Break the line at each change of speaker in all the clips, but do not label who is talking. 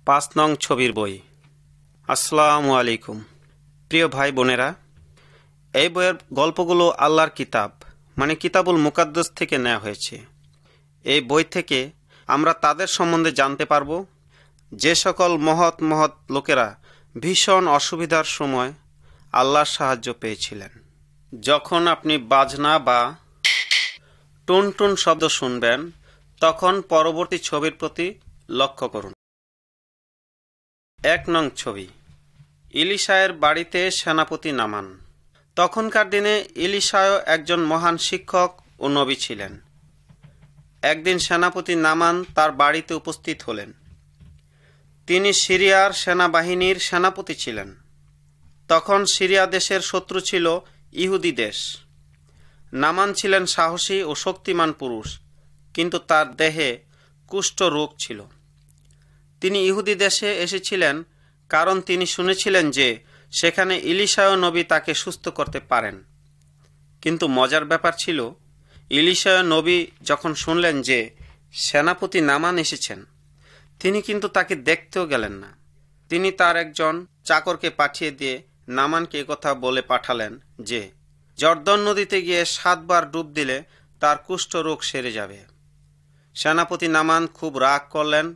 5 নং ছবির বই। আসসালামু আলাইকুম প্রিয় ভাই বোনেরা, এই বইয়ের গল্পগুলো আল্লাহর কিতাব মানে কিতাবুল মুকাদ্দাস থেকে নেওয়া হয়েছে। এই বই থেকে আমরা তাদের সম্বন্ধে জানতে পারব যে সকল মহৎ মহৎ লোকেরা ভীষণ অসুবিধার সময় আল্লাহর সাহায্য পেয়েছিলেন। যখন আপনি বাজনা বা টুন টুন শব্দ শুনবেন, তখন পরবর্তী ছবির প্রতি লক্ষ্য করুন। 1 নং ছবি। ইলিশায়ের বাড়িতে সেনাপতি নামান। তখনকার দিনে ইলিশায় একজন মহান শিক্ষক ও নবী ছিলেন। একদিন সেনাপতি নামান তার বাড়িতে উপস্থিত হলেন। তিনি সিরিয়ার সেনাবাহিনীর সেনাপতি ছিলেন। তখন সিরিয়া দেশের শত্রু ছিল ইহুদি দেশ। নামান ছিলেন সাহসী ও শক্তিমান পুরুষ, কিন্তু তার দেহে কুষ্ঠ রোগ ছিল। তিনি ইহুদি দেশে এসেছিলেন কারণ তিনি শুনেছিলেন যে সেখানে ইলিশায় নবী তাকে সুস্থ করতে পারেন। কিন্তু মজার ব্যাপার ছিল, ইলিশায় নবী যখন শুনলেন যে সেনাপতি নামান এসেছেন, তিনি কিন্তু তাকে দেখতেও গেলেন না। তিনি তার একজন চাকরকে পাঠিয়ে দিয়ে নামানকে একথা বলে পাঠালেন যে জর্দন নদীতে গিয়ে 7 বার ডুব দিলে তার কুষ্ঠ রোগ সেরে যাবে। সেনাপতি নামান খুব রাগ করলেন,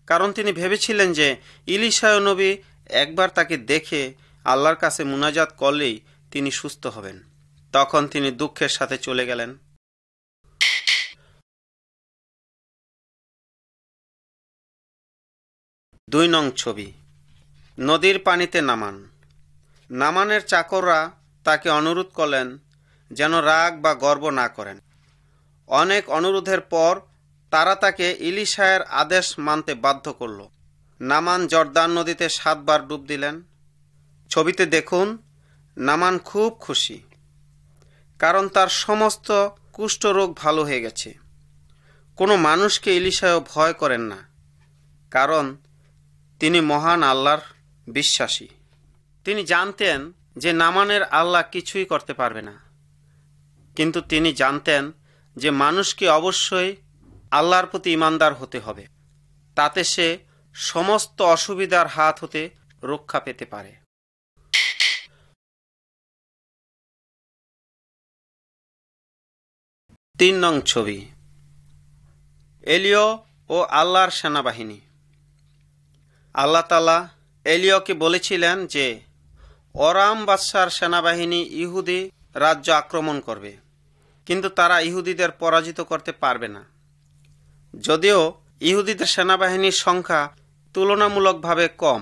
কারণ তিনি ভেবেছিলেন যে ইলিশায় নবী একবার তাকে দেখে আল্লাহর কাছে মুনাজাত করলেই তিনি সুস্থ হবেন। তখন তিনি দুঃখের সাথে চলে গেলেন। 2 নং ছবি। নদীর পানিতে নামান। নামানের চাকররা তাকে অনুরোধ করলেন যেন রাগ বা গর্ব না করেন। অনেক অনুরোধের পর তারা তাকে ইলিশায়ের আদেশ মানতে বাধ্য করল। নামান জর্দান নদীতে 7 বার ডুব দিলেন। ছবিতে দেখুন, নামান খুব খুশি, কারণ তার সমস্ত কুষ্ঠরোগ ভালো হয়ে গেছে। কোনো মানুষকে ইলিশায় ভয় করেন না, কারণ তিনি মহান আল্লাহর বিশ্বাসী। তিনি জানতেন যে নামানের আল্লাহ কিছুই করতে পারবে না, কিন্তু তিনি জানতেন যে মানুষকে অবশ্যই আল্লাহর প্রতি ঈমানদার হতে হবে, তাতে সে সমস্ত অসুবিধার হাত হতে রক্ষা পেতে পারে। 3 নং ছবি। এলিয় ও আল্লাহর সেনাবাহিনী। আল্লাহ তাআলা এলিয়কে বলেছিলেন যে অরাম বাদশার সেনাবাহিনী ইহুদি রাজ্য আক্রমণ করবে, কিন্তু তারা ইহুদিদের পরাজিত করতে পারবে না। যদিও ইহুদিদের সেনাবাহিনীর সংখ্যা তুলনামূলকভাবে কম।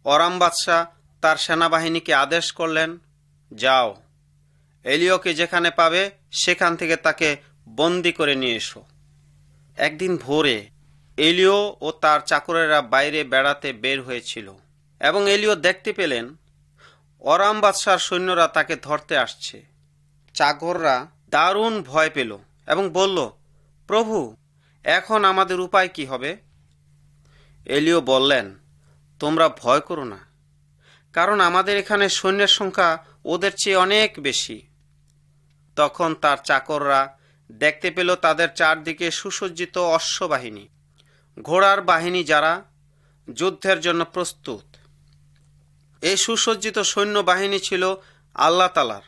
অরাম বাদশাহ তার সেনাবাহিনীকে আদেশ করলেন, যাও, এলিয়কে যেখানে পাবে সেখান থেকে তাকে বন্দি করে নিয়ে এসো। একদিন ভোরে এলিয় ও তার চাকরেরা বাইরে বেড়াতে বের হয়েছিল এবং এলিয় দেখতে পেলেন অরাম বাদশার সৈন্যরা তাকে ধরতে আসছে। চাকররা দারুণ ভয় পেল এবং বলল, প্রভু, এখন আমাদের উপায় কি হবে? এলিয় বললেন, তোমরা ভয় করো না, কারণ আমাদের এখানে সৈন্যের সংখ্যা ওদের চেয়ে অনেক বেশি। তখন তার চাকররা দেখতে পেল তাদের চারদিকে সুসজ্জিত অশ্ববাহিনী, ঘোড়ার বাহিনী যারা যুদ্ধের জন্য প্রস্তুত। এই সুসজ্জিত সৈন্যবাহিনী ছিল আল্লাহ তাআলার,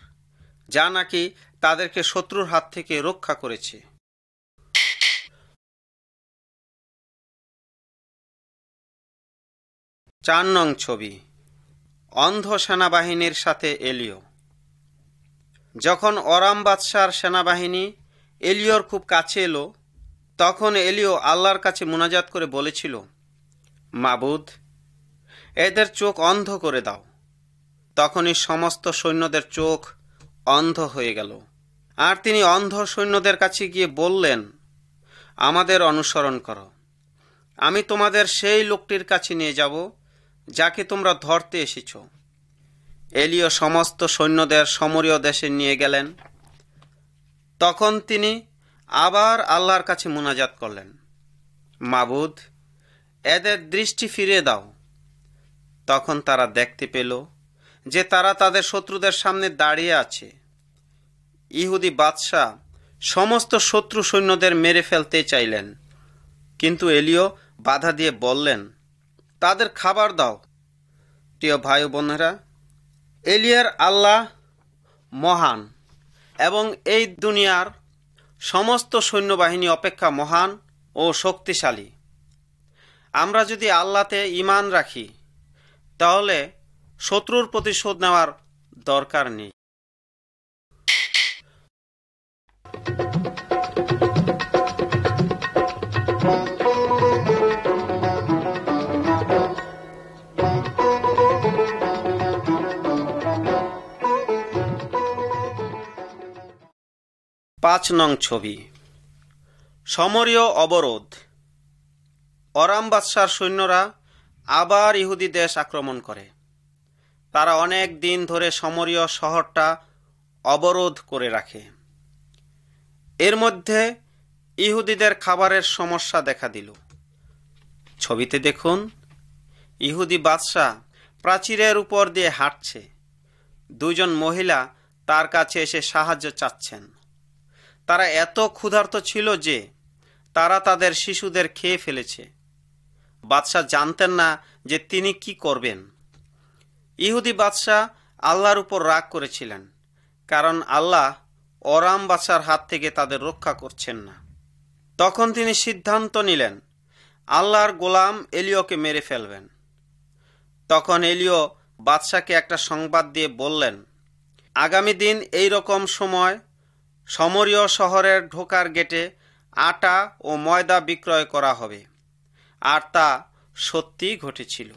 যা নাকি তাদেরকে শত্রুর হাত থেকে রক্ষা করেছে। 4 নং ছবি। অন্ধ সেনাবাহিনীর সাথে এলিয়। যখন অরাম বাদশার সেনাবাহিনী এলিয়র খুব কাছে এলো, তখন এলিয় আল্লাহর কাছে মুনাজাত করে বলেছিল, মাবুদ, এদের চোখ অন্ধ করে দাও। তখনই সমস্ত সৈন্যদের চোখ অন্ধ হয়ে গেল, আর তিনি অন্ধ সৈন্যদের কাছে গিয়ে বললেন, আমাদের অনুসরণ করো, আমি তোমাদের সেই লোকটির কাছে নিয়ে যাব যাকে তোমরা ধরতে এসেছ। এলিয় সমস্ত সৈন্যদের সমরীয় দেশে নিয়ে গেলেন। তখন তিনি আবার আল্লাহর কাছে মুনাজাত করলেন, মাবুদ, এদের দৃষ্টি ফিরিয়ে দাও। তখন তারা দেখতে পেল যে তারা তাদের শত্রুদের সামনে দাঁড়িয়ে আছে। ইহুদি বাদশাহ সমস্ত শত্রু সৈন্যদের মেরে ফেলতে চাইলেন, কিন্তু এলিয় বাধা দিয়ে বললেন, তাদের খাবার দাও। প্রিয় ভাই ও বোনেরা, এলিয়ার আল্লাহ মহান এবং এই দুনিয়ার সমস্ত সৈন্যবাহিনী অপেক্ষা মহান ও শক্তিশালী। আমরা যদি আল্লাহতে ঈমান রাখি তাহলে শত্রুর প্রতিশোধ নেওয়ার দরকার নেই। পাঁচ নং ছবি, সমরীয় অবরোধ। অরাম বাদশার সৈন্যরা আবার ইহুদি দেশ আক্রমণ করে। তারা অনেক দিন ধরে সমরীয় শহরটা অবরোধ করে রাখে। এর মধ্যে ইহুদিদের খাবারের সমস্যা দেখা দিল। ছবিতে দেখুন, ইহুদি বাদশা প্রাচীরের উপর দিয়ে হাঁটছে। দুজন মহিলা তার কাছে এসে সাহায্য চাচ্ছেন। তারা এত ক্ষুধার্ত ছিল যে তারা তাদের শিশুদের খেয়ে ফেলেছে। বাদশাহ জানতেন না যে তিনি কি করবেন। ইহুদি বাদশাহ আল্লাহর উপর রাগ করেছিলেন, কারণ আল্লাহ অরাম বাদশার হাত থেকে তাদের রক্ষা করছেন না। তখন তিনি সিদ্ধান্ত নিলেন আল্লাহর গোলাম এলিয়কে মেরে ফেলবেন। তখন এলিয় বাদশাকে একটা সংবাদ দিয়ে বললেন, আগামী দিন এই রকম সময় সমরীয় শহরের ঢোকার গেটে আটা ও ময়দা বিক্রয় করা হবে। আর তা সত্যিই ঘটেছিল।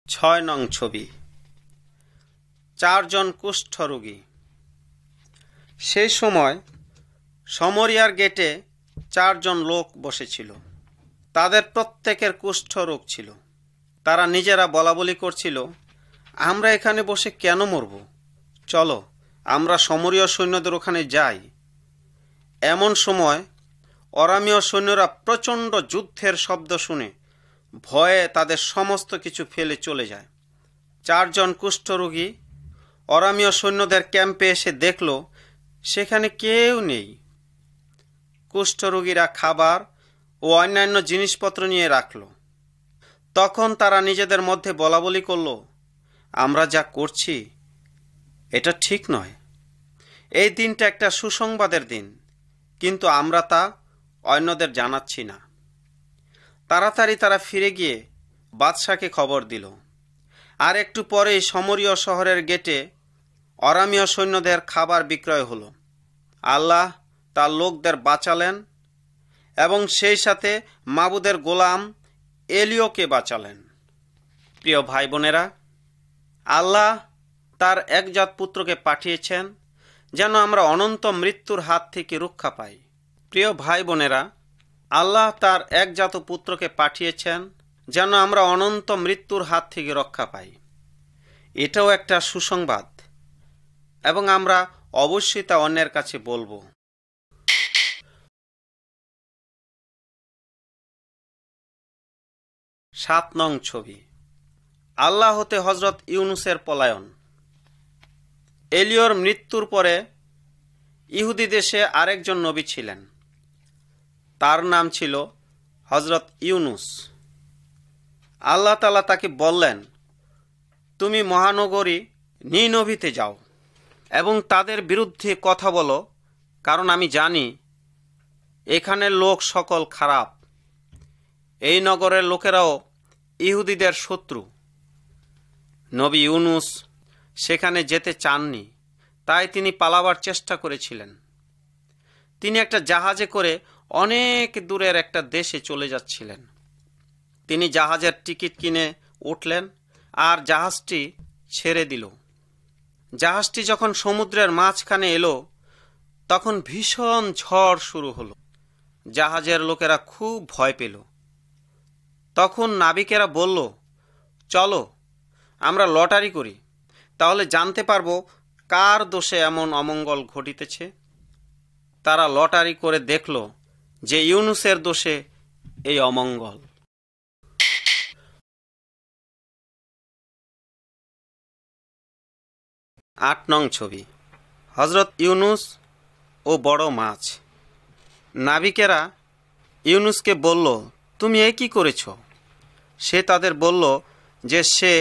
ছয় নং ছবি, চারজন কুষ্ঠরোগী। সেই সময় সমরিয়ার গেটে চারজন লোক বসেছিল। তাদের প্রত্যেকের কুষ্ঠরোগ ছিল। তারা নিজেরা বলাবলি করছিল, আমরা এখানে বসে কেন মরব? চলো আমরা সমরীয় সৈন্যদের ওখানে যাই। এমন সময় অরামীয় সৈন্যরা প্রচণ্ড যুদ্ধের শব্দ শুনে ভয়ে তাদের সমস্ত কিছু ফেলে চলে যায়। চারজন কুষ্ঠরোগী অরামীয় সৈন্যদের ক্যাম্পে এসে দেখল সেখানে কেউ নেই। কুষ্ঠরোগীরা খাবার ও অন্যান্য জিনিসপত্র নিয়ে রাখল। তখন তারা নিজেদের মধ্যে বলাবলি করল, আমরা যা করছি এটা ঠিক নয়। এই দিনটা একটা সুসংবাদের দিন, কিন্তু আমরা তা অন্যদের জানাচ্ছি না। তাড়াতাড়ি তারা ফিরে গিয়ে বাদশাকে খবর দিল। আর একটু পরেই সমরীয় শহরের গেটে অরামীয় সৈন্যদের খাবার বিক্রয় হলো। আল্লাহ তার লোকদের বাঁচালেন এবং সেই সাথে মাবুদের গোলাম এলিয়কে বাঁচালেন। প্রিয় ভাই বোনেরা, আল্লাহ তার একজাত পুত্রকে পাঠিয়েছেন যেন আমরা অনন্ত মৃত্যুর হাত থেকে রক্ষা পাই। প্রিয় ভাই বোনেরা, আল্লাহ তার একজাত পুত্রকে পাঠিয়েছেন যেন আমরা অনন্ত মৃত্যুর হাত থেকে রক্ষা পাই। এটাও একটা সুসংবাদ এবং আমরা অবশ্যই তা অন্যের কাছে বলবো। সাত নং ছবি, আল্লাহ হতে হজরত ইউনুসের পলায়ন। এলিয়র মৃত্যুর পরে ইহুদি দেশে আরেকজন নবী ছিলেন। তার নাম ছিল হজরত ইউনুস। আল্লাহ তাআলা তাকে বললেন, তুমি মহানগরী নিনভীতে যাও এবং তাদের বিরুদ্ধে কথা বলো, কারণ আমি জানি এখানের লোক সকল খারাপ। এই নগরের লোকেরাও ইহুদিদের শত্রু। নবী ইউনুস সেখানে যেতে চাননি, তাই তিনি পালাবার চেষ্টা করেছিলেন। তিনি একটা জাহাজে করে অনেক দূরের একটা দেশে চলে যাচ্ছিলেন। তিনি জাহাজের টিকিট কিনে উঠলেন আর জাহাজটি ছেড়ে দিল। জাহাজটি যখন সমুদ্রের মাঝখানে এলো তখন ভীষণ ঝড় শুরু হলো। জাহাজের লোকেরা খুব ভয় পেল। তখন নাবিকেরা বলল, চলো আমরা লটারি করি, তাহলে জানতে পারবো কার দোষে এমন অমঙ্গল ঘটিতেছে। তারা লটারি করে দেখল যে ইউনুসের দোষে এই অমঙ্গল। আট নং ছবি, হজরত ইউনুস ও বড় মাছ। নাবিকেরা ইউনুসকে বলল, তুমি এ কি করেছ? সে তাদের বলল যে সে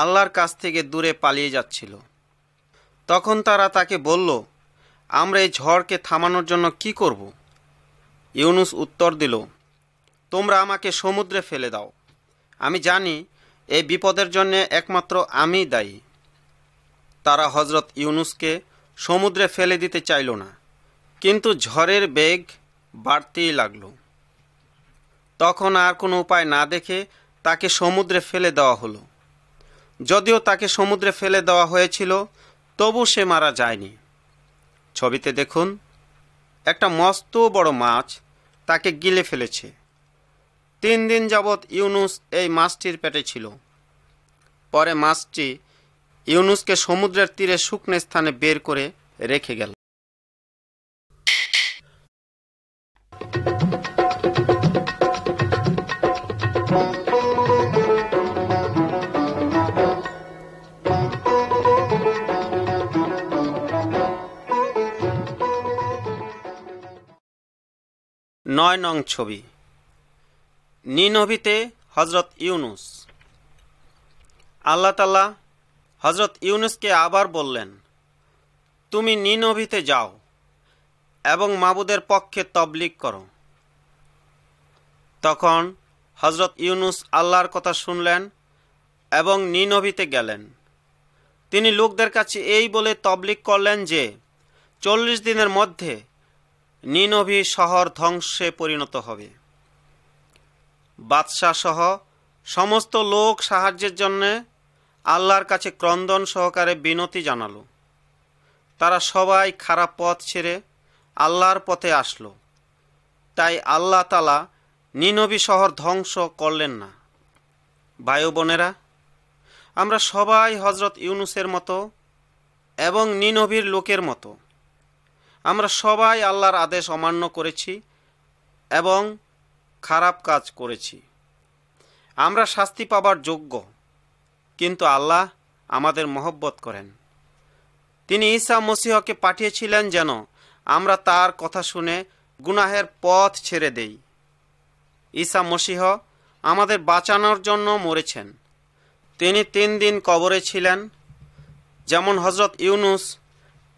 আল্লাহর কাছ থেকে দূরে পালিয়ে যাচ্ছিল। তখন তারা তাকে বলল, আমরা এই ঝড়কে থামানোর জন্য কি করব? ইউনুস উত্তর দিল, তোমরা আমাকে সমুদ্রে ফেলে দাও। আমি জানি এই বিপদের জন্য একমাত্র আমিই দায়ী। তারা হযরত ইউনুসকে সমুদ্রে ফেলে দিতে চাইল না, কিন্তু ঝড়ের বেগ বাড়তেই লাগল। তখন আর কোনো উপায় না দেখে তাকে সমুদ্রে ফেলে দেওয়া হলো। যদিও তাকে সমুদ্রে ফেলে দেওয়া হয়েছিল, তবু সে মারা যায়নি। ছবিতে দেখুন, একটা মস্ত বড় মাছ তাকে গিলে ফেলেছে। 3 দিন যাবৎ ইউনুস এই মাছটির পেটে ছিল। পরে মাছটি ইউনুসকে সমুদ্রের তীরে শুকনো স্থানে বের করে রেখে গেল। নয় নং ছবি, নিনভিতে হযরত ইউনুস। আল্লাহ তাআলা হযরত ইউনুসকে আবার বললেন, তুমি নিনভিতে যাও এবং মাবুদের পক্ষে তবলিগ করো। তখন হযরত ইউনুস আল্লাহর কথা শুনলেন এবং নিনভিতে গেলেন। তিনি লোকদের কাছে এই বলে তবলিগ করলেন যে 40 দিনের মধ্যে নিনভি শহর ধ্বংসে পরিণত হবে। বাদশাহ সহ সমস্ত লোক সাহায্যের জন্য আল্লাহর কাছে ক্রন্দন সহকারে বিনতি জানালো। তারা সবাই খারাপ পথ ছেড়ে আল্লাহর পথে আসলো। তাই আল্লাহ তাআলা নিনভি শহর ধ্বংস করলেন না। ভাই ও বোনেরা, আমরা সবাই হযরত ইউনুসের মতো এবং নিনভির লোকের মতো। আমরা সবাই আল্লাহর আদেশ অমান্য করেছি এবং খারাপ কাজ করেছি। আমরা শাস্তি পাবার যোগ্য, কিন্তু আল্লাহ আমাদের মহব্বত করেন। তিনি ঈসা মসীহকে পাঠিয়েছিলেন যেন আমরা তার কথা শুনে গুনাহের পথ ছেড়ে দেই। ঈসা মসীহ আমাদের বাঁচানোর জন্য মরেছেন। তিনি 3 দিন কবরে ছিলেন, যেমন হযরত ইউনুস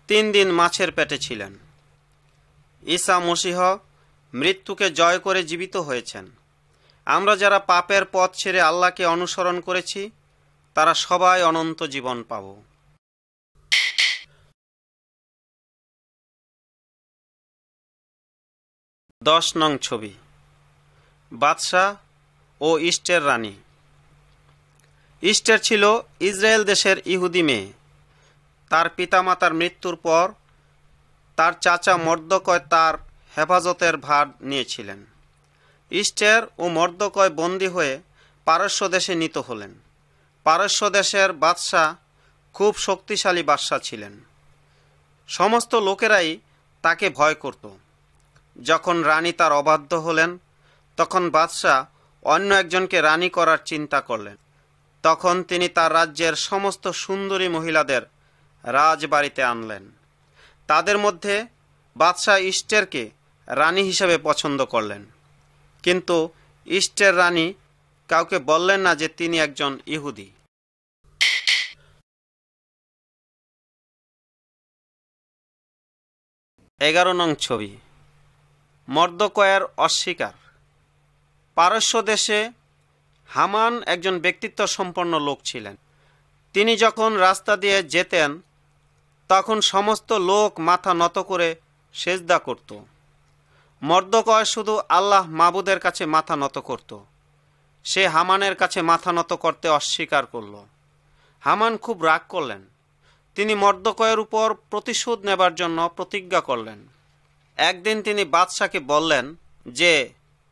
3 দিন মাছের পেটে ছিলেন। ঈসা মসীহ মৃত্যুকে জয় করে জীবিত হয়েছেন। আমরা যারা পাপের পথ ছেড়ে আল্লাহকে অনুসরণ করেছি, তারা সবাই অনন্ত জীবন পাব। 10 নং ছবি, বাদশাহ ও ইস্টের রানী। ইস্টের ছিল ইসরায়েল দেশের ইহুদি মেয়ে। তার পিতামাতার মৃত্যুর পর তার চাচা মর্দকয় তার হেফাজতের ভার নিয়েছিলেন। ইস্টের ও মর্দকয় বন্দী হয়ে পারস্য দেশে নীত হলেন। পারস্য দেশের বাদশাহ খুব শক্তিশালী বাদশাহ ছিলেন। সমস্ত লোকেরাই তাকে ভয় করত। যখন রানী তার অবাধ্য হলেন, তখন বাদশাহ অন্য একজনকে রানী করার চিন্তা করলেন। তখন তিনি তার রাজ্যের সমস্ত সুন্দরী মহিলাদের রাজবাড়িতে আনলেন। তাদের মধ্যে বাদশাহ ইস্টেরকে রানী হিসেবে পছন্দ করলেন, কিন্তু ইস্টের রানী কাউকে বললেন না যে তিনি একজন ইহুদি। এগারো নং ছবি, মর্দকয়ের অস্বীকার। পারস্য দেশে হামান একজন ব্যক্তিত্ব সম্পন্ন লোক ছিলেন। তিনি যখন রাস্তা দিয়ে যেতেন, তখন সমস্ত লোক মাথা নত করে সেজদা করত। মর্দকয় শুধু আল্লাহ মাবুদের কাছে মাথা নত করত। সে হামানের কাছে মাথা নত করতে অস্বীকার করল। হামান খুব রাগ করলেন। তিনি মর্দকয়ের উপর প্রতিশোধ নেবার জন্য প্রতিজ্ঞা করলেন। একদিন তিনি বাদশাকে বললেন যে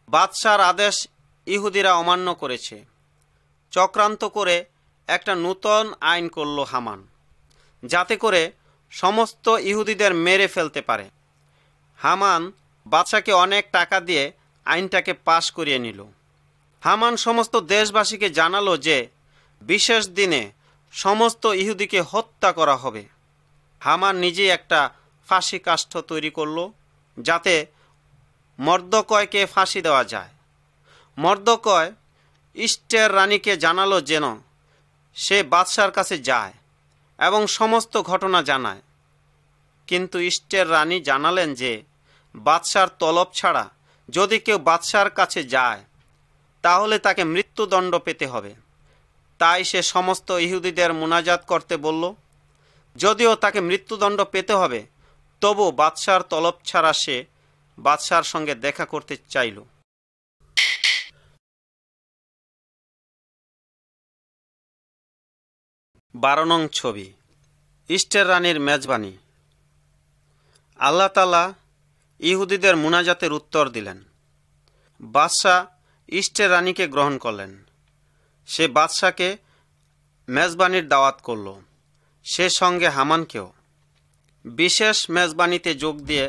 বাদশার আদেশ ইহুদিরা অমান্য করেছে। চক্রান্ত করে একটা নূতন আইন করল হামান, যাতে করে সমস্ত ইহুদিদের মেরে ফেলতে পারে। হামান বাদশাকে অনেক টাকা দিয়ে আইনটাকে পাশ করিয়ে নিল। হামান সমস্ত দেশবাসীকে জানালো যে বিশেষ দিনে সমস্ত ইহুদিকে হত্যা করা হবে। হামান নিজেই একটা ফাঁসি কাষ্ঠ তৈরি করল, যাতে মর্দকয়কে ফাঁসি দেওয়া যায়। মর্দকয় ইষ্টের রানীকে জানালো যেন সে বাদশার কাছে যায় এবং সমস্ত ঘটনা জানায়। কিন্তু ইষ্টের রানী জানালেন যে বাদশার তলব ছাড়া যদি কেউ বাদশার কাছে যায় তাহলে তাকে মৃত্যুদণ্ড পেতে হবে। তাই সে সমস্ত ইহুদিদের মুনাজাত করতে বলল। যদিও তাকে মৃত্যুদণ্ড পেতে হবে, তবু বাদশার তলব ছাড়া সে বাদশার সঙ্গে দেখা করতে চাইল। বারো নং ছবি, ইষ্টের রানীর মেজবানি। আল্লাহ তাআলা ইহুদিদের মুনাজাতের উত্তর দিলেন। বাদশাহ ইষ্টের রানীকে গ্রহণ করলেন। সে বাদশাকে মেজবানির দাওয়াত করল, সে সঙ্গে হামানকেও। বিশেষ মেজবানিতে যোগ দিয়ে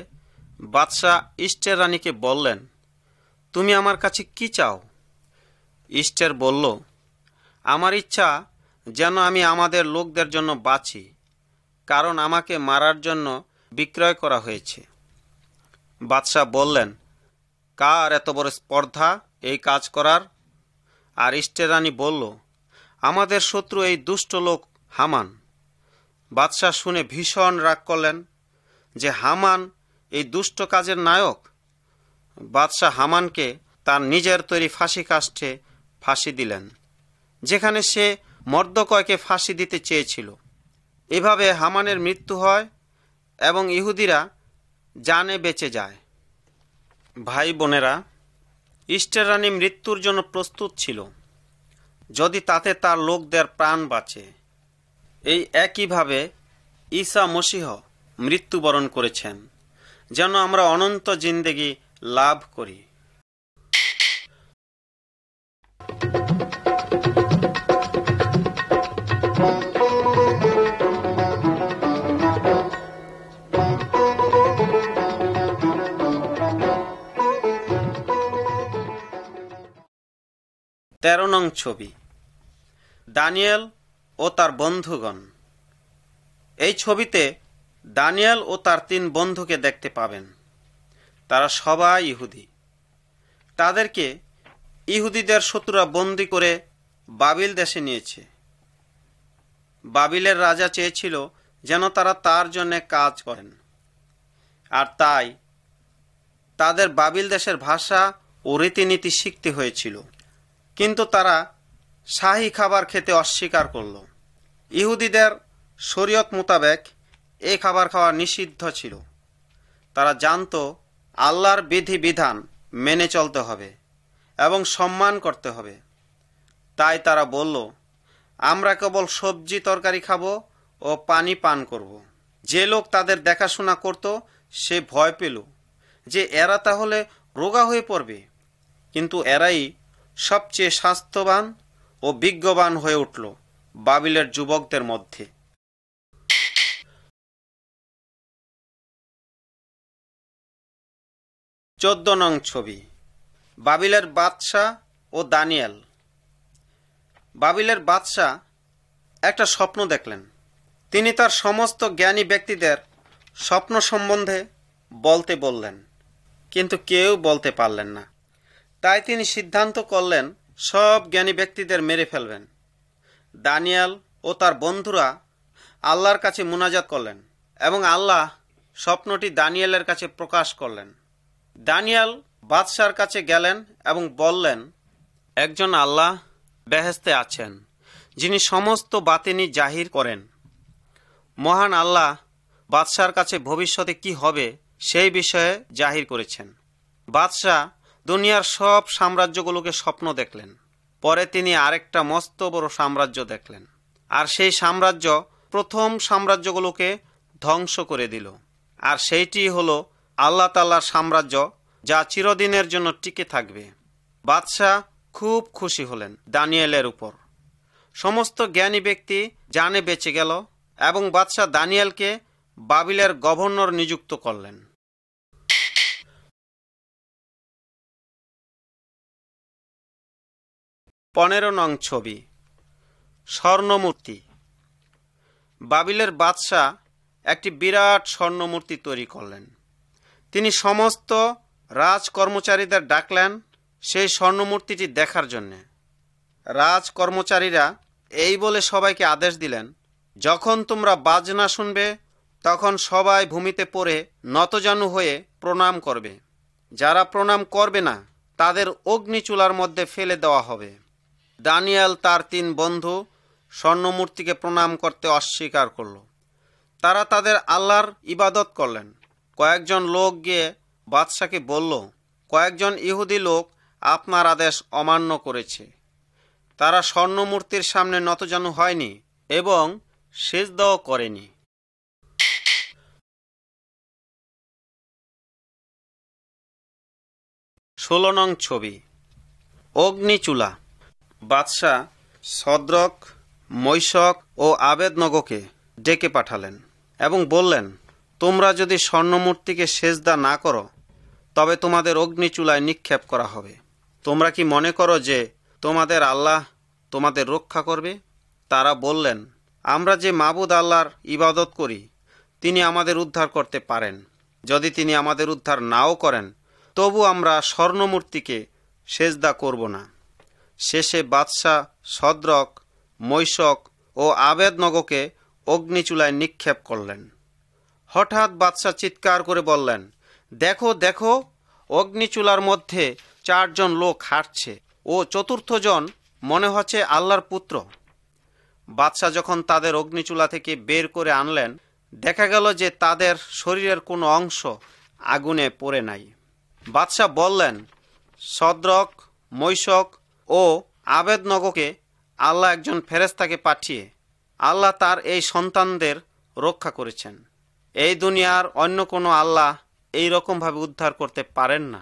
বাদশাহ ইষ্টের রানীকে বললেন, তুমি আমার কাছে কি চাও? ইষ্টের বলল, আমার ইচ্ছা যেন আমি আমাদের লোকদের জন্য বাঁচি, কারণ আমাকে মারার জন্য বিক্রয় করা হয়েছে। বাদশাহ বললেন, কার এত বড় স্পর্ধা এই কাজ করার? আর ইষ্টের রানী বলল, আমাদের শত্রু এই দুষ্ট লোক হামান। বাদশাহ শুনে ভীষণ রাগ করলেন যে হামান এই দুষ্ট কাজের নায়ক। বাদশাহ হামানকে তার নিজের তৈরি ফাঁসি কাষ্ঠে ফাঁসি দিলেন, যেখানে সে মর্দকয়কে ফাঁসি দিতে চেয়েছিল। এভাবে হামানের মৃত্যু হয় এবং ইহুদিরা জানে বেঁচে যায়। ভাই বোনেরা, ইষ্টের রানী মৃত্যুর জন্য প্রস্তুত ছিল যদি তাতে তার লোকদের প্রাণ বাঁচে। এই একইভাবে ঈসা মসীহ মৃত্যুবরণ করেছেন যেন আমরা অনন্ত জিন্দেগি লাভ করি। তেরো নং ছবি, দানিয়েল ও তার বন্ধুগণ। এই ছবিতে দানিয়েল ও তার 3 বন্ধুকে দেখতে পাবেন। তারা সবাই ইহুদি। তাদেরকে ইহুদিদের শত্রুরা বন্দী করে বাবিল দেশে নিয়েছে। বাবিলের রাজা চেয়েছিল যেন তারা তার জন্য কাজ করেন, আর তাই তাদের বাবিল দেশের ভাষা ও রীতিনীতি শিখতে হয়েছিল। কিন্তু তারা শাহী খাবার খেতে অস্বীকার করল। ইহুদিদের শরীয়ত মোতাবেক এই খাবার খাওয়া নিষিদ্ধ ছিল। তারা জানত আল্লাহর বিধি বিধান মেনে চলতে হবে এবং সম্মান করতে হবে। তাই তারা বলল, আমরা কেবল সবজি তরকারি খাব ও পানি পান করব। যে লোক তাদের দেখাশোনা করত সে ভয় পেল যে এরা তাহলে রোগা হয়ে পড়বে। কিন্তু এরাই সবচেয়ে স্বাস্থ্যবান ও বিজ্ঞবান হয়ে উঠল বাবিলের যুবকদের মধ্যে। চোদ্দ নং ছবি, বাবিলের বাদশাহ ও দানিয়েল। বাবিলের বাদশাহ একটা স্বপ্ন দেখলেন। তিনি তার সমস্ত জ্ঞানী ব্যক্তিদের স্বপ্ন সম্বন্ধে বলতে বললেন, কিন্তু কেউ বলতে পারলেন না। তাই তিনি সিদ্ধান্ত করলেন সব জ্ঞানী ব্যক্তিদের মেরে ফেলবেন। দানিয়েল ও তার বন্ধুরা আল্লাহর কাছে মুনাজাত করলেন এবং আল্লাহ স্বপ্নটি দানিয়েলের কাছে প্রকাশ করলেন। দানিয়েল বাদশার কাছে গেলেন এবং বললেন, একজন আল্লাহ বেহেশতে আছেন যিনি সমস্ত বাতিনি জাহির করেন। মহান আল্লাহ বাদশার কাছে ভবিষ্যতে কি হবে সেই বিষয়ে জাহির করেছেন। বাদশাহ দুনিয়ার সব সাম্রাজ্যগুলোকে স্বপ্ন দেখলেন। পরে তিনি আরেকটা মস্ত বড় সাম্রাজ্য দেখলেন, আর সেই সাম্রাজ্য প্রথম সাম্রাজ্যগুলোকে ধ্বংস করে দিল। আর সেইটি হলো আল্লাহ তাআলার সাম্রাজ্য, যা চিরদিনের জন্য টিকে থাকবে। বাদশাহ খুব খুশি হলেন দানিয়েলের উপর। সমস্ত জ্ঞানী ব্যক্তি জানে বেঁচে গেল এবং বাদশাহ দানিয়েলকে বাবিলের গভর্নর নিযুক্ত করলেন। পনেরো নং ছবি, স্বর্ণমূর্তি। বাবিলের বাদশাহ একটি বিরাট স্বর্ণমূর্তি তৈরি করলেন। তিনি সমস্ত রাজকর্মচারীদের ডাকলেন সেই স্বর্ণমূর্তিটি দেখার জন্যে। রাজকর্মচারীরা এই বলে সবাইকে আদেশ দিলেন, যখন তোমরা বাজনা শুনবে তখন সবাই ভূমিতে পড়ে নতজানু হয়ে প্রণাম করবে। যারা প্রণাম করবে না তাদের অগ্নিচুলার মধ্যে ফেলে দেওয়া হবে। দানিয়েল তার 3 বন্ধু স্বর্ণমূর্তিকে প্রণাম করতে অস্বীকার করল। তারা তাদের আল্লাহর ইবাদত করলেন। কয়েকজন লোক গিয়ে বাদশাকে বলল, কয়েকজন ইহুদি লোক আপনার আদেশ অমান্য করেছে। তারা স্বর্ণমূর্তির সামনে নতজানু হয়নি এবং সিজদাও করেনি। ষোলো নং ছবি, অগ্নিচুলা। বাদশাহ সদ্রক, মৈশক ও আবেদনগোকে ডেকে পাঠালেন এবং বললেন, তোমরা যদি স্বর্ণমূর্তিকে সেজদা না করো তবে তোমাদের অগ্নিচুলায় নিক্ষেপ করা হবে। তোমরা কি মনে করো যে তোমাদের আল্লাহ তোমাদের রক্ষা করবে? তারা বললেন, আমরা যে মাবুদ আল্লাহর ইবাদত করি তিনি আমাদের উদ্ধার করতে পারেন। যদি তিনি আমাদের উদ্ধার নাও করেন তবু আমরা স্বর্ণমূর্তিকে সেজদা করব না। শেষে বাদশাহ সদ্রক, মৈশক ও আবেদনগোকে অগ্নিচুলায় নিক্ষেপ করলেন। হঠাৎ বাদশাহ চিৎকার করে বললেন, দেখো দেখো, অগ্নিচুলার মধ্যে 4 জন লোক হাঁটছে ও চতুর্থ জন মনে হচ্ছে আল্লাহর পুত্র। বাদশাহ যখন তাদের অগ্নিচুলা থেকে বের করে আনলেন, দেখা গেল যে তাদের শরীরের কোনো অংশ আগুনে পড়ে নাই। বাদশাহ বললেন, সদ্রক, মৈশক ও আবেদনগোকে আল্লাহ একজন ফেরেশতাকে পাঠিয়ে আল্লাহ তার এই সন্তানদের রক্ষা করেছেন। এই দুনিয়ার অন্য কোনো আল্লাহ এই রকমভাবে উদ্ধার করতে পারেন না।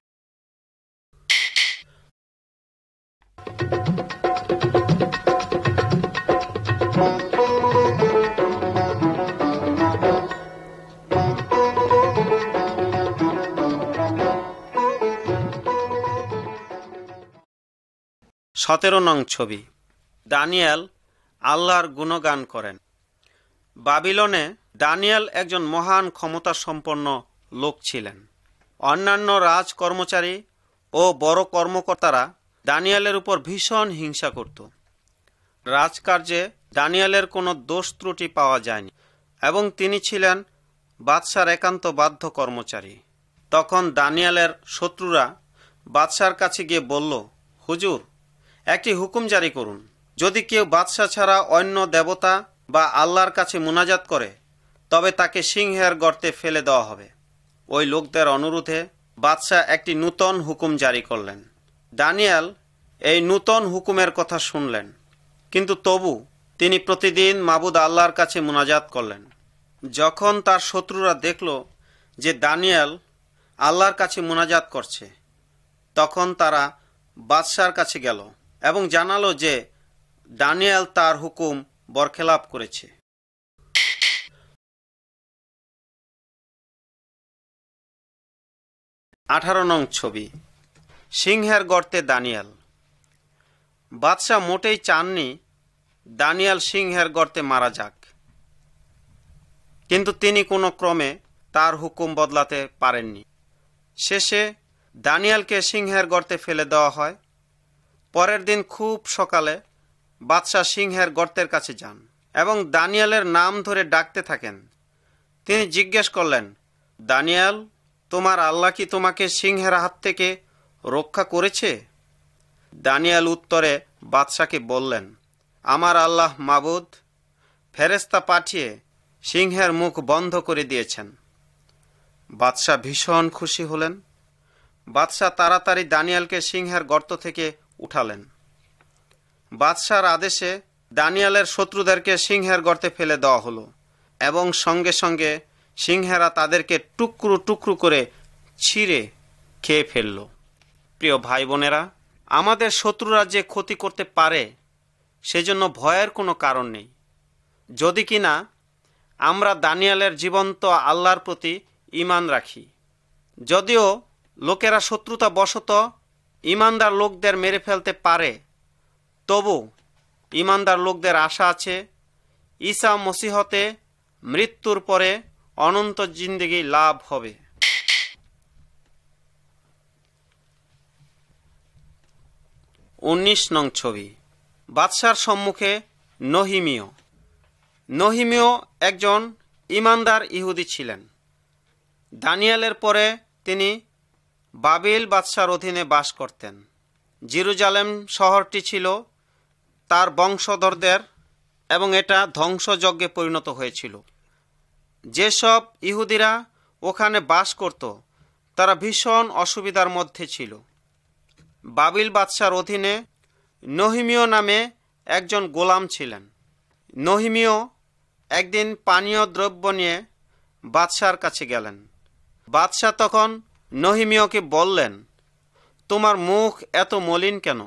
সতেরো নং ছবি, দানিয়েল আল্লাহর গুণগান করেন। বাবিলনে দানিয়েল একজন মহান ক্ষমতাসম্পন্ন লোক ছিলেন। অন্যান্য রাজকর্মচারী ও বড় কর্মকর্তারা দানিয়েলের উপর ভীষণ হিংসা করত। রাজকার্যে দানিয়েলের কোনো দোষ ত্রুটি পাওয়া যায়নি এবং তিনি ছিলেন বাদশার একান্ত বাধ্য কর্মচারী। তখন দানিয়েলের শত্রুরা বাদশার কাছে গিয়ে বলল, হুজুর, একটি হুকুম জারি করুন, যদি কেউ বাদশা ছাড়া অন্য দেবতা বা আল্লাহর কাছে মুনাজাত করে তবে তাকে সিংহের গর্তে ফেলে দেওয়া হবে। ওই লোকদের অনুরোধে বাদশা একটি নূতন হুকুম জারি করলেন। দানিয়েল এই নূতন হুকুমের কথা শুনলেন, কিন্তু তবু তিনি প্রতিদিন মাবুদ আল্লাহর কাছে মুনাজাত করলেন। যখন তার শত্রুরা দেখল যে দানিয়েল আল্লাহর কাছে মুনাজাত করছে, তখন তারা বাদশার কাছে গেল এবং জানালো যে দানিয়েল তার হুকুম বরখেলাপ করেছে। আঠারো নং ছবি, সিংহের গর্তে দানিয়েল। বাদশাহ মোটেই চাননি দানিয়েল সিংহের গর্তে মারা যাক, কিন্তু তিনি কোনো ক্রমে তার হুকুম বদলাতে পারেননি। শেষে দানিয়েলকে সিংহের গর্তে ফেলে দেওয়া হয়। পরের দিন খুব সকালে বাদশাহ সিংহের গর্তের কাছে যান এবং দানিয়েলের নাম ধরে ডাকতে থাকেন। তিনি জিজ্ঞেস করলেন, দানিয়েল, তোমার আল্লাহ কি তোমাকে সিংহের হাত থেকে রক্ষা করেছে? দানিয়েল উত্তরে বাদশাকে বললেন, আমার আল্লাহ মাবুদ ফেরেশতা পাঠিয়ে সিংহের মুখ বন্ধ করে দিয়েছেন। বাদশাহ ভীষণ খুশি হলেন। বাদশাহ তাড়াতাড়ি দানিয়েলকে সিংহের গর্ত থেকে উঠালেন। বাদশার আদেশে দানিয়েলের শত্রুদেরকে সিংহের গর্তে ফেলে দেওয়া হলো এবং সঙ্গে সঙ্গে সিংহেরা তাদেরকে টুকরো টুকরো করে ছিঁড়ে খেয়ে ফেলল। প্রিয় ভাই বোনেরা, আমাদের শত্রুরা যে ক্ষতি করতে পারে সেজন্য ভয়ের কোনো কারণ নেই, যদি কিনা আমরা দানিয়েলের জীবন্ত আল্লাহর প্রতি ঈমান রাখি। যদিও লোকেরা শত্রুতা বশত ঈমানদার লোকদের মেরে ফেলতে পারে, তবু ঈমানদার লোকদের আশা আছে ঈসা মসিহতে মৃত্যুর পরে অনন্ত জিন্দেগি লাভ হবে। 19 নং ছবি। বাদশার সম্মুখে নহিমীয়। নহিমীয় একজন ইমানদার ইহুদি ছিলেন। দানিয়েলের পরে তিনি বাবিল বাদশার অধীনে বাস করতেন। জেরুজালেম শহরটি ছিল তার বংশধরদের এবং এটা ধ্বংসযজ্ঞে পরিণত হয়েছিল। যেসব ইহুদিরা ওখানে বাস করত তারা ভীষণ অসুবিধার মধ্যে ছিল। বাবিল বাদশার অধীনে নহিমীয় নামে একজন গোলাম ছিলেন। নহিমীয় একদিন পানীয় দ্রব্য নিয়ে বাদশার কাছে গেলেন। বাদশাহ তখন নহিমীয়কে বললেন, তোমার মুখ এত মলিন কেন?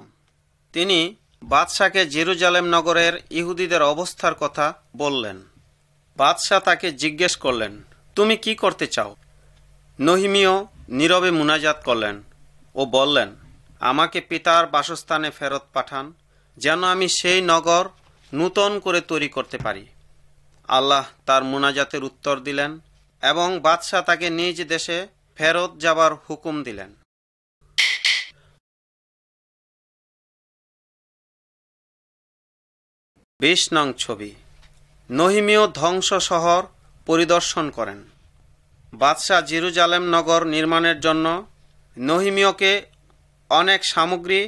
তিনি বাদশাকে জেরুজালেম নগরের ইহুদিদের অবস্থার কথা বললেন। বাদশাহ তাকে জিজ্ঞেস করলেন, তুমি কি করতে চাও? নহিমীয় নীরবে মুনাজাত করলেন ও বললেন, আমাকে পিতার বাসস্থানে ফেরত পাঠান, যেন আমি সেই নগর নূতন করে তৈরি করতে পারি। আল্লাহ তার মুনাজাতের উত্তর দিলেন এবং বাদশাহ তাকে নিজ দেশে ফেরত যাবার হুকুম দিলেন। বিশ নং ছবি। নহিমীয় ধ্বংস শহর পরিদর্শন করেন। বাদশাহ জেরুজালেম নগর নির্মাণের জন্য নহিমীয়কে অনেক সামগ্রী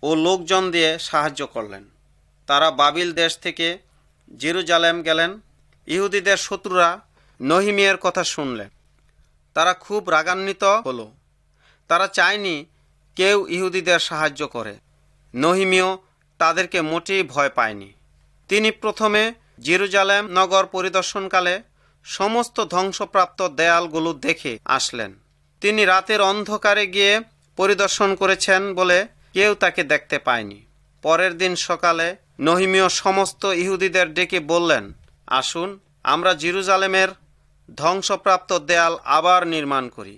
ও লোকজন দিয়ে সাহায্য করলেন। তারা বাবিল দেশ থেকে জেরুজালেম গেলেন। ইহুদিদের শত্রুরা নহিমীয়ের কথা শুনলেন। তারা খুব রাগান্বিত হলো। তারা চায়নি কেউ ইহুদিদের সাহায্য করে। নহিমীয় তাদেরকে মোটেই ভয় পায়নি। তিনি প্রথমে জেরুজালেম নগর পরিদর্শনকালে সমস্ত ধ্বংসপ্রাপ্ত দেয়ালগুলো দেখে আসলেন। তিনি রাতের অন্ধকারে গিয়ে পরিদর্শন করেছেন বলে কেউ তাকে দেখতে পায়নি। পরের দিন সকালে নহিমীয় সমস্ত ইহুদিদের ডেকে বললেন, আসুন আমরা জেরুজালেমের ধ্বংসপ্রাপ্ত দেয়াল আবার নির্মাণ করি।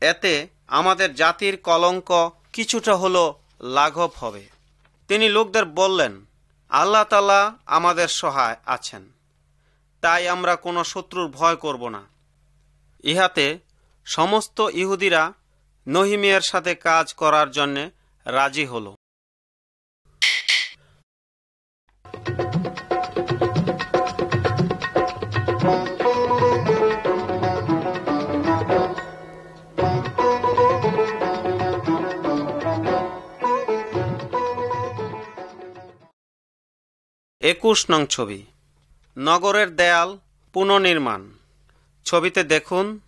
এতে আমাদের জাতির কলঙ্ক কিছুটা হলো লাঘব হবে। তিনি লোকদের বললেন, আল্লাহ তাআলা আমাদের সহায় আছেন, তাই আমরা কোনো শত্রুর ভয় করব না। ইহাতে সমস্ত ইহুদিরা নহিমীয়ের সাথে কাজ করার জন্য রাজি হল। একুশ নং ছবি। নগরের দেয়াল পুনর্নির্মাণ। ছবিতে দেখুন,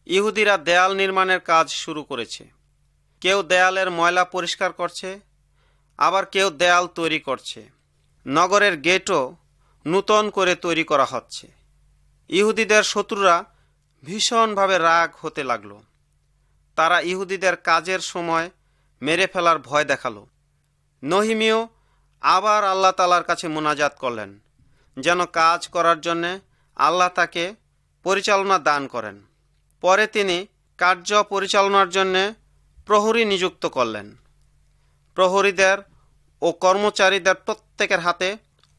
ইহুদিরা দেয়াল নির্মাণের কাজ শুরু করেছে। কেউ দেয়ালের ময়লা পরিষ্কার করছে, আবার কেউ দেয়াল তৈরি করছে। নগরের গেটও নূতন করে তৈরি করা হচ্ছে। ইহুদিদের শত্রুরা ভীষণভাবে রাগ হতে লাগল। তারা ইহুদিদের কাজের সময় মেরে ফেলার ভয় দেখালো। নহিমীয় আবার আল্লাহ তাআলার কাছে মুনাজাত করলেন যেন কাজ করার জন্যে আল্লাহ তাকে পরিচালনা দান করেন। পরে তিনি কার্য পরিচালনার জন্যে প্রহরী নিযুক্ত করলেন। প্রহরীদের ও কর্মচারীদের প্রত্যেকের হাতে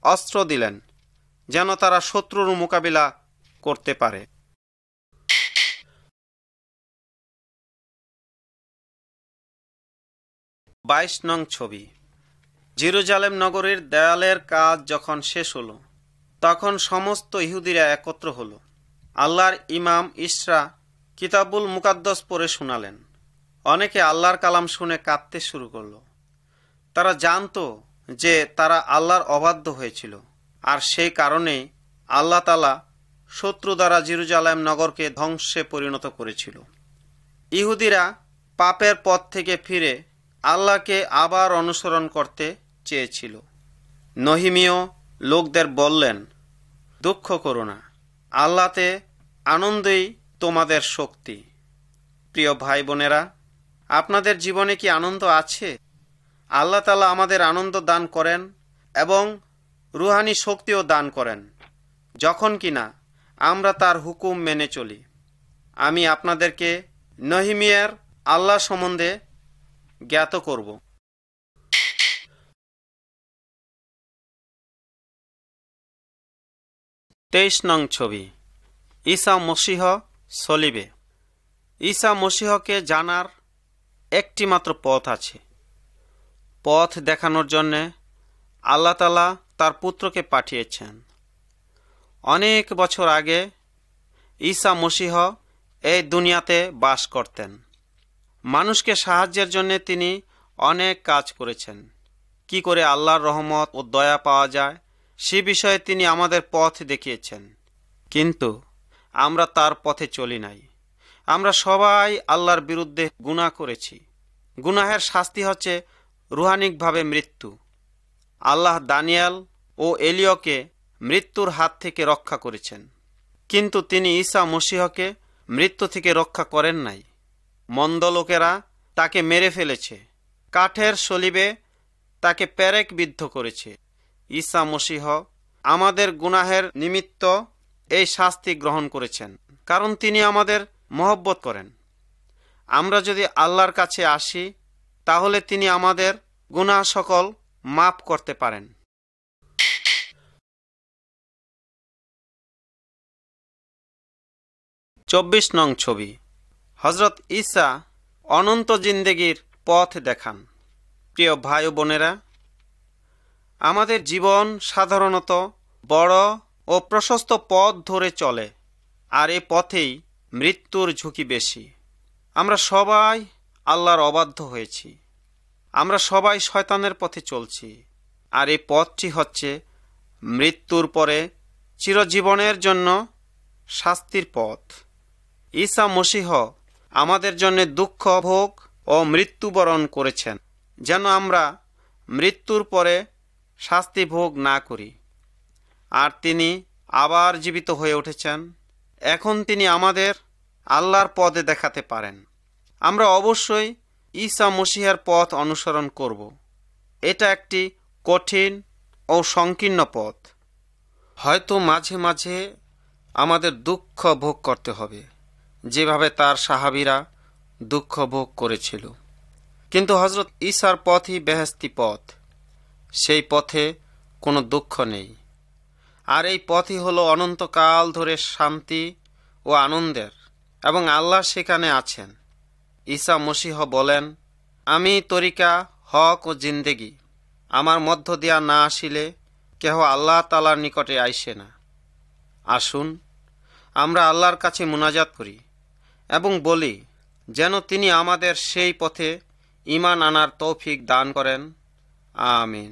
অস্ত্র দিলেন যেন তারা শত্রুর মোকাবিলা করতে পারে। বাইশ নং ছবি। জেরুজালেম নগরীর দেয়ালের কাজ যখন শেষ হলো, তখন সমস্ত ইহুদিরা একত্র হলো। আল্লাহর ইমাম ইসরা কিতাবুল মুকাদ্দাস পড়ে শোনালেন। অনেকে আল্লাহর কালাম শুনে কাঁদতে শুরু করলো। তারা জানতো যে তারা আল্লাহর অবাধ্য হয়েছিল, আর সেই কারণেই আল্লাহ তাআলা শত্রু দ্বারা জেরুজালেম নগরকে ধ্বংসে পরিণত করেছিল। ইহুদিরা পাপের পথ থেকে ফিরে আল্লাহকে আবার অনুসরণ করতে চেয়েছিল। নহিমীয় লোকদের বললেন, দুঃখ করো না, আল্লাহতে আনন্দই তোমাদের শক্তি। প্রিয় ভাই বোনেরা, আপনাদের জীবনে কি আনন্দ আছে? আল্লাহ তাআলা আমাদের আনন্দ দান করেন এবং রুহানি শক্তিও দান করেন যখন কিনা আমরা তার হুকুম মেনে চলি। আমি আপনাদেরকে নহিমীয়ের আল্লাহ সম্বন্ধে জ্ঞাত করব। তেইশ নং ছবি। ঈসা মসীহ সলিবে। ঈসা মসীহকে জানার একটি মাত্র পথ আছে। পথ দেখানোর জন্যে আল্লাহ তাআলা তার পুত্রকে পাঠিয়েছেন। অনেক বছর আগে ঈসা মসীহ এই দুনিয়াতে বাস করতেন। মানুষকে সাহায্যের জন্য তিনি অনেক কাজ করেছেন। কি করে আল্লাহর রহমত ও দয়া পাওয়া যায় সে বিষয়ে তিনি আমাদের পথ দেখিয়েছেন। কিন্তু আমরা তার পথে চলি নাই। আমরা সবাই আল্লাহর বিরুদ্ধে গুনাহ করেছি। গুনাহের শাস্তি হচ্ছে রুহানিকভাবে মৃত্যু। আল্লাহ দানিয়েল ও এলিয়কে মৃত্যুর হাত থেকে রক্ষা করেছেন, কিন্তু তিনি ঈসা মসীহকে মৃত্যু থেকে রক্ষা করেন নাই। মন্দ লোকেরা তাকে মেরে ফেলেছে, কাঠের সলিবে তাকে পেরেক বিদ্ধ করেছে। ঈসা মসীহ আমাদের গুনাহের নিমিত্ত এই শাস্তি গ্রহণ করেছেন, কারণ তিনি আমাদের মহব্বত করেন। আমরা যদি আল্লাহর কাছে আসি তাহলে তিনি আমাদের গুনাহ সকল মাফ করতে পারেন। 24 নং ছবি। হযরত ঈসা অনন্ত জিন্দেগির পথ দেখান। প্রিয় ভাই ও বোনেরা, আমাদের জীবন সাধারণত বড় ও প্রশস্ত পথ ধরে চলে, আর এই পথেই মৃত্যুর ঝুঁকি বেশি। আমরা সবাই আল্লাহর অবাধ্য হয়েছি। আমরা সবাই শয়তানের পথে চলছি, আর এই পথটি হচ্ছে মৃত্যুর পরে চিরজীবনের জন্য শাস্তির পথ। ঈসা মসীহ আমাদের জন্য দুঃখ ভোগ ও মৃত্যুবরণ করেছেন, যেন আমরা মৃত্যুর পরে শাস্তি ভোগ না করি। আর তিনি আবার জীবিত হয়ে উঠেছেন। এখন তিনি আমাদের আল্লাহর পথে দেখাতে পারেন। আমরা অবশ্যই ঈসা মসীহের পথ অনুসরণ করব। এটা একটি কঠিন ও সংকীর্ণ পথ। হয়তো মাঝে মাঝে আমাদের দুঃখ ভোগ করতে হবে, যেভাবে তার সাহাবীরা দুঃখ ভোগ করেছিল। কিন্তু হযরত ঈসার পথই বেহেশতি পথ। সেই পথে কোনো দুঃখ নেই। আর এই পথই হলো অনন্তকাল ধরে শান্তি ও আনন্দের, এবং আল্লাহ সেখানে আছেন। ঈসা মসীহ বলেন, আমি তরিকা, হক ও জিন্দেগি। আমার মধ্য দিয়া না আসিলে কেহ আল্লাহ তাআলার নিকটে আইসে না। আসুন আমরা আল্লাহর কাছে মুনাজাত করি এবং বলি যেন তিনি আমাদের সেই পথে ঈমান আনার তৌফিক দান করেন। আমিন।